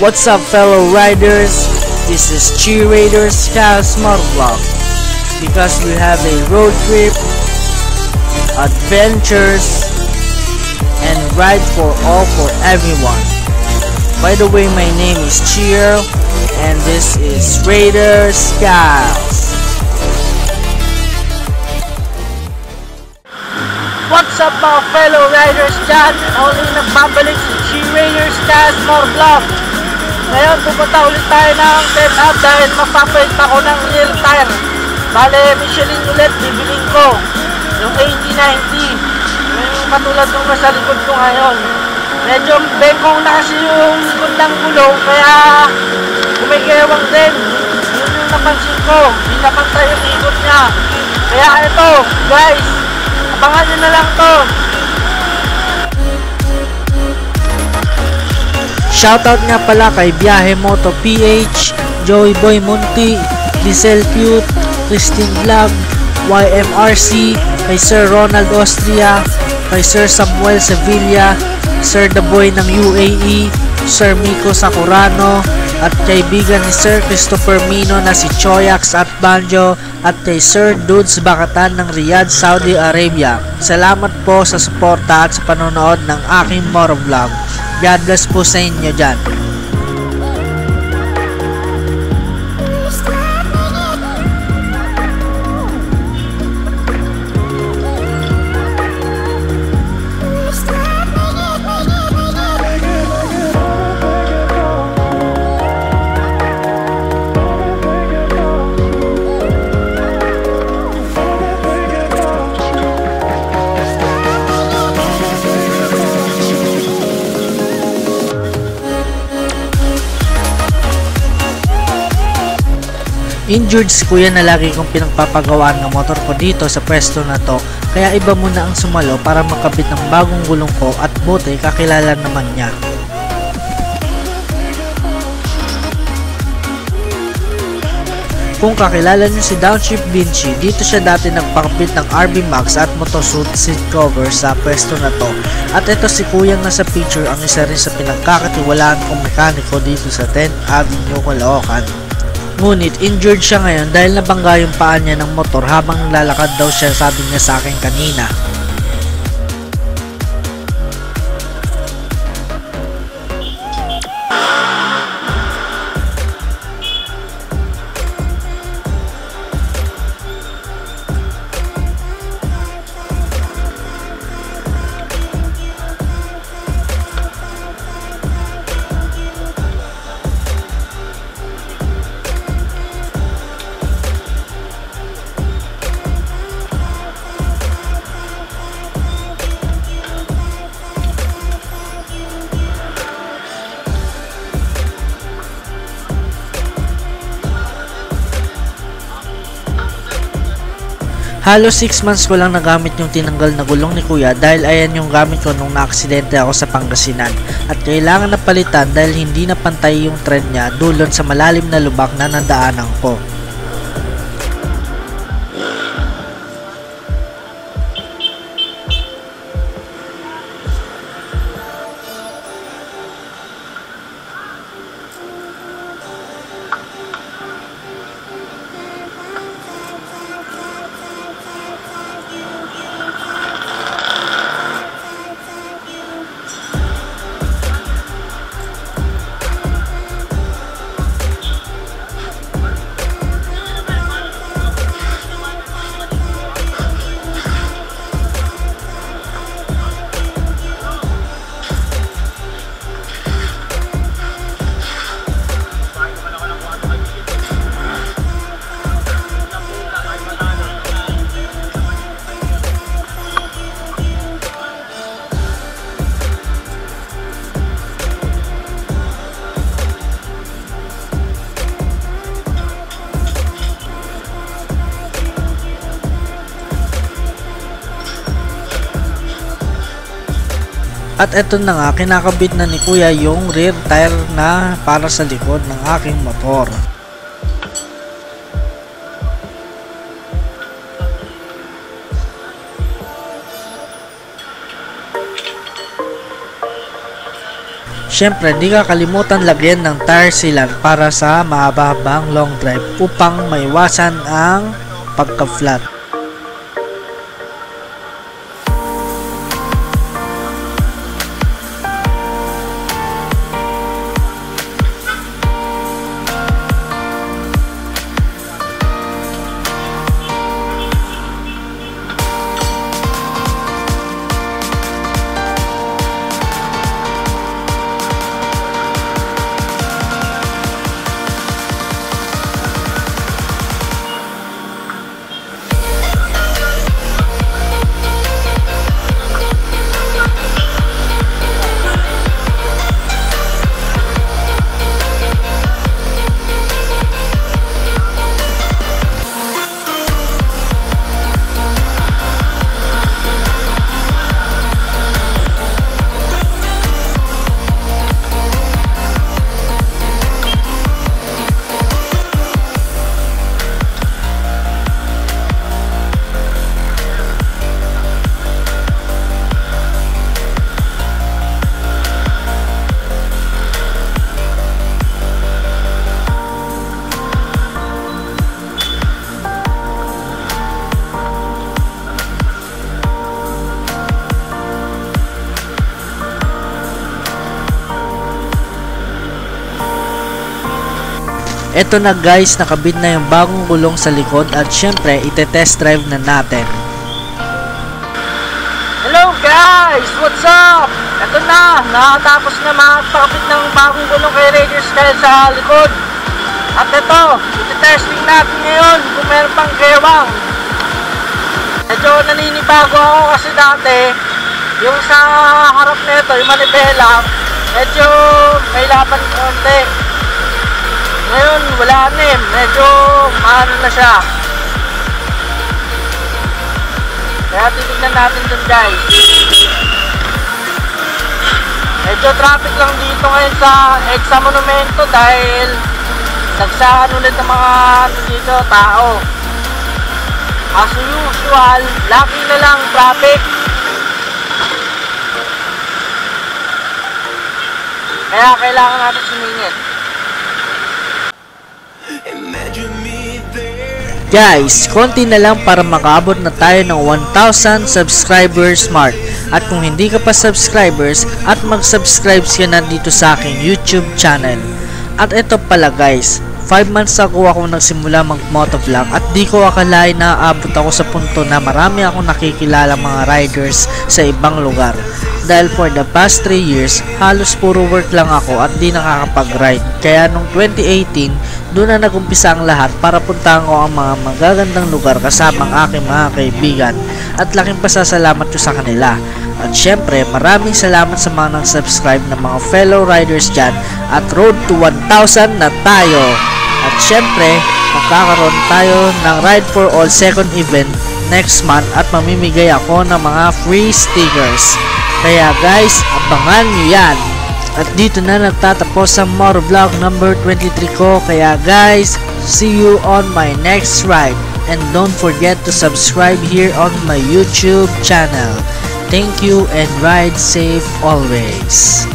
What's up fellow riders, this is Cheerleaders Kyle's Motovlog. Because we have a road trip, adventures, and ride for all for everyone. By the way, my name is Cheer and this is Raiders Kyle's. What's up mga fellow riders dyan? Ulit nagbabalik si Cheerleaders Kyle's Motovlog. Ngayon pupunta ulit tayo ng setup dahil magpapalit ako ng real tire. Bale, Michelin ulit bibiling ko. Yung 8090. Yung katulad nung nasa likod ko ngayon. Medyo bengkong na kasi yung likod ng gulong kaya kumikewang din. Yun yung napansin ko. Hindi napantay yung ikot niya. Kaya ito guys, abangan nyo na lang to. Shoutout nga pala kay Biyahe Moto PH, Joey Boy Munti, Diesel Cute, Christine Vlog, YMRC, kay Sir Ronald Austria, kay Sir Samuel Sevilla, Sir The Boy ng UAE, Sir Miko Sakurano, at kaibigan ni Sir Christopher Mino na si Choyax at Banjo, at kay Sir Dudes Bakatan ng Riyadh, Saudi Arabia. Salamat po sa suporta at sa panonood ng aking motovlog. God bless po sa inyo dyan. Injured si kuya na lagi kong pinagpapagawaan ng motor ko dito sa pwesto na to, kaya iba muna ang sumalo para makabit ng bagong gulong ko at buti kakilala naman niya. Kung kakilala niyo si Downshift Vinci, dito siya dati nagpakabit ng RB Max at Motosuit seat cover sa pwesto na to. At ito si kuyang nasa picture ang isa rin sa pinagkakatiwalaan kong mekaniko dito sa 10th Avenue, Caloocan. Ngunit injured siya ngayon dahil nabangga yung paa niya ng motor habang lalakad daw siya, sabi niya sa akin kanina. Halos 6 months ko lang nagamit yung tinanggal na gulong ni kuya dahil ayan yung gamit ko nung na-aksidente ako sa Pangasinan. At kailangan na palitan dahil hindi na pantay yung tread niya dulot sa malalim na lubak na nadaanan ko. At eto na nga, kinakabit na ni kuya yung rear tire na para sa likod ng aking motor. syempre hindi kakalimutan lagyan ng tire sealant para sa mahaba-habang long drive upang maiwasan ang pagka-flat. Eto na guys, nakabit na yung bagong gulong sa likod at syempre ite-test drive na natin. Hello guys! What's up? Eto na, nakatapos na makakapit ng bagong gulong kay Radius Style sa likod. At ito, ite-testing natin ngayon kung meron pang gewang. Medyo naninibago ako kasi dati, yung sa harap nito, yung manibela, medyo may laban konti. Ngayon, wala na eh. Medyo maano na siya. Kaya titignan natin dun guys. Medyo traffic lang dito ngayon sa EDSA Monumento dahil nagsaan ulit ng mga dito, tao. As usual, laki na lang traffic. Kaya kailangan natin sumingit. Guys, konti na lang para makaabot na tayo ng 1,000 subscribers mark. At kung hindi ka pa subscribers, at mag-subscribe ka na dito sa aking YouTube channel. At ito pala guys, 5 months ako nagsimula mag-motovlog at di ko akalain na aabot ako sa punto na marami akong nakikilala mga riders sa ibang lugar. Dahil for the past 3 years, halos puro work lang ako at di nakakapag-ride. Kaya nung 2018, doon na nagumpisa ang lahat para puntahan ko ang mga magagandang lugar kasama ang aking mga kaibigan. At laking pasasalamat ko sa kanila. At syempre, maraming salamat sa mga nag-subscribe na mga fellow riders dyan. At road to 1,000 na tayo. At syempre, magkakaroon tayo ng Ride for All second event next month at mamimigay ako ng mga free stickers. Kaya guys, abangan nyo yan. At dito na nagtatapos ang motovlog number 23 ko. Kaya guys, see you on my next ride. And don't forget to subscribe here on my YouTube channel. Thank you and ride safe always.